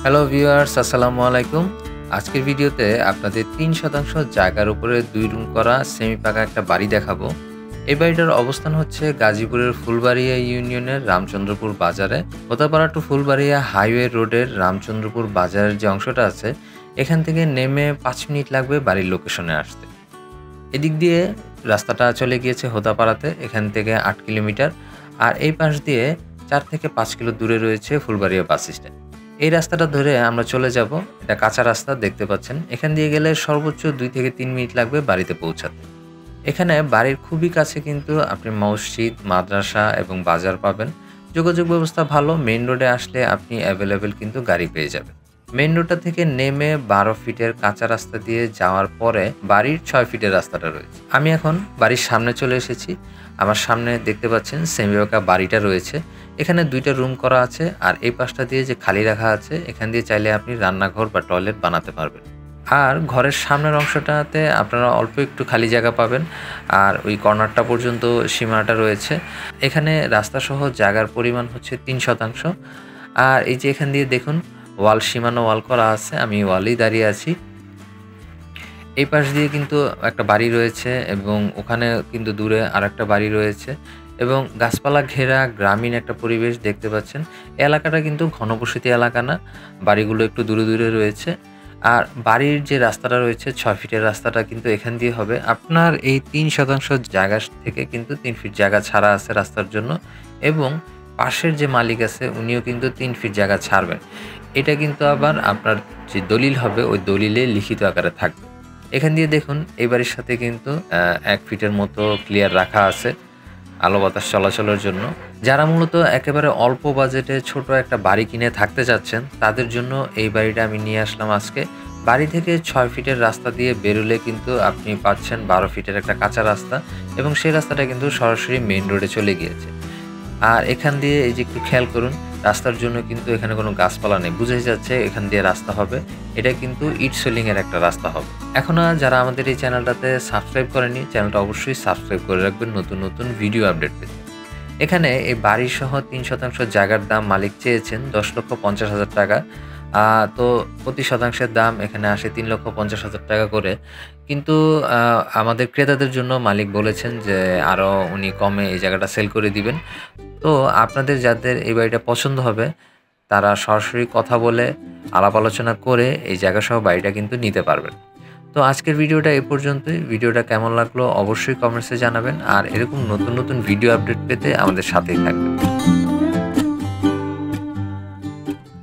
Hello viewers, আসসালামু আলাইকুম। আজকের ভিডিওতে আপনাদের ৩% জায়গার উপরে ২ রুম করা সেমি পাকা একটা বাড়ি দেখাবো। এই বাড়িটার অবস্থান হচ্ছে গাজীপুরের ফুলবাড়িয়া ইউনিয়নের রামচন্দ্রপুর বাজারে। হোতাপাড়া টু ফুলবাড়িয়া হাইওয়ে রোডের রামচন্দ্রপুর বাজারের যে অংশটা আছে, এখান থেকে নেমে ৫ মিনিট লাগবে বাড়ির লোকেশনে আসতে। এদিক দিয়ে রাস্তাটা চলে গিয়েছে হোতাপাড়াতে, এখান থেকে ৮ কিলোমিটার। আর এই পাশ দিয়ে ৪ থেকে ৫ কিলো দূরে রয়েছে ফুলবাড়িয়া বাস স্ট্যান্ড। এই রাস্তাটা ধরে আমরা চলে যাব। এটা কাঁচা রাস্তা দেখতে পাচ্ছেন। এখান দিয়ে গেলে সর্বোচ্চ ২ থেকে ৩ মিনিট লাগবে বাড়িতে পৌঁছাতে। এখানে বাড়ির খুবই কাছে কিন্তু আপনি মসজিদ, মাদ্রাসা এবং বাজার পাবেন। যোগাযোগ ব্যবস্থা ভালো। মেইন রোডে আসলে আপনি অ্যাভেলেবেল কিন্তু গাড়ি পেয়ে যাবেন। মেইন রোডটা থেকে নেমে ১২ ফিটের কাঁচা রাস্তা দিয়ে যাওয়ার পরে বাড়ির ৬ ফিটের রাস্তাটা রয়েছে। আমি এখন বাড়ির সামনে চলে এসেছি। আমার সামনে দেখতে পাচ্ছেন সেমি পাকা বাড়িটা রয়েছে। এখানে ২টা রুম করা আছে আর এই পাশটা দিয়ে যে খালি রাখা আছে, এখান দিয়ে চাইলে আপনি রান্নাঘর বা টয়লেট বানাতে পারবেন। আর ঘরের সামনের অংশটাতে আপনারা অল্প একটু খালি জায়গা পাবেন। আর ওই কর্নারটা পর্যন্ত সীমানাটা রয়েছে। এখানে রাস্তাসহ জায়গার পরিমাণ হচ্ছে ৩%। আর এই যে এখান দিয়ে দেখুন সীমানা ওয়াল করা আছে। আমি ওয়ালেই দাঁড়িয়ে আছি। এই পাশ দিয়ে কিন্তু একটা বাড়ি রয়েছে এবং ওখানে কিন্তু দূরে আরেকটা বাড়ি রয়েছে এবং গাছপালা ঘেরা গ্রামীণ একটা পরিবেশ দেখতে পাচ্ছেন। এলাকাটা কিন্তু ঘনবসতি এলাকা না, বাড়িগুলো একটু দূরে দূরে রয়েছে। আর বাড়ির যে রাস্তাটা রয়েছে ৬ ফিটের রাস্তাটা কিন্তু এখান দিয়ে হবে। আপনার এই ৩% জায়গা থেকে কিন্তু ৩ ফিট জায়গা ছাড়া আছে রাস্তার জন্য এবং পাশের যে মালিক আছে উনিও কিন্তু ৩ ফিট জায়গা ছাড়বেন। এটা কিন্তু আবার আপনার যে দলিল হবে ওই দলিলে লিখিত আকারে থাকবে। এখান দিয়ে দেখুন এই বাড়ির সাথে কিন্তু ১ ফিটের মতো ক্লিয়ার রাখা আছে আলো বাতাস চলাচলের জন্য। যারা মূলত একেবারে অল্প বাজেটে ছোট একটা বাড়ি কিনে থাকতে চাচ্ছেন তাদের জন্য এই বাড়িটা আমি নিয়ে আসলাম আজকে। বাড়ি থেকে ৬ ফিটের রাস্তা দিয়ে বেরোলে কিন্তু আপনি পাচ্ছেন ১২ ফিটের একটা কাঁচা রাস্তা এবং সেই রাস্তাটা কিন্তু সরাসরি মেইন রোডে চলে গিয়েছে। আর এখান দিয়ে এই যে একটু খেয়াল করুন, রাস্তার জন্য কিন্তু এখানে কোনো গাছপালা নেই। বুঝাই যাচ্ছে এখান দিয়ে রাস্তা হবে। এটা কিন্তু ইট সোলিং এর একটা রাস্তা হবে। এখনো যারা আমাদের এই চ্যানেলটাতে সাবস্ক্রাইব করেনি, চ্যানেলটা অবশ্যই সাবস্ক্রাইব করে রাখবেন নতুন নতুন ভিডিও আপডেট পেতে। এখানে এই বাড়িসহ ৩% জায়গার দাম মালিক চেয়েছেন ১০,৫০,০০০ টাকা। তো প্রতি শতাংশের দাম এখানে আসে ৩,৫০,০০০ টাকা করে। কিন্তু আমাদের ক্রেতাদের জন্য মালিক বলেছেন যে আরও উনি কমে এই জায়গাটা সেল করে দিবেন। তো আপনাদের যাদের এই বাড়িটা পছন্দ হবে তারা সরাসরি কথা বলে আলাপ আলোচনা করে এই জায়গাসহ বাড়িটা কিন্তু নিতে পারবেন। তো আজকের ভিডিওটা এ পর্যন্তই। ভিডিওটা কেমন লাগলো অবশ্যই কমেন্টসে জানাবেন আর এরকম নতুন নতুন ভিডিও আপডেট পেতে আমাদের সাথেই থাকবেন।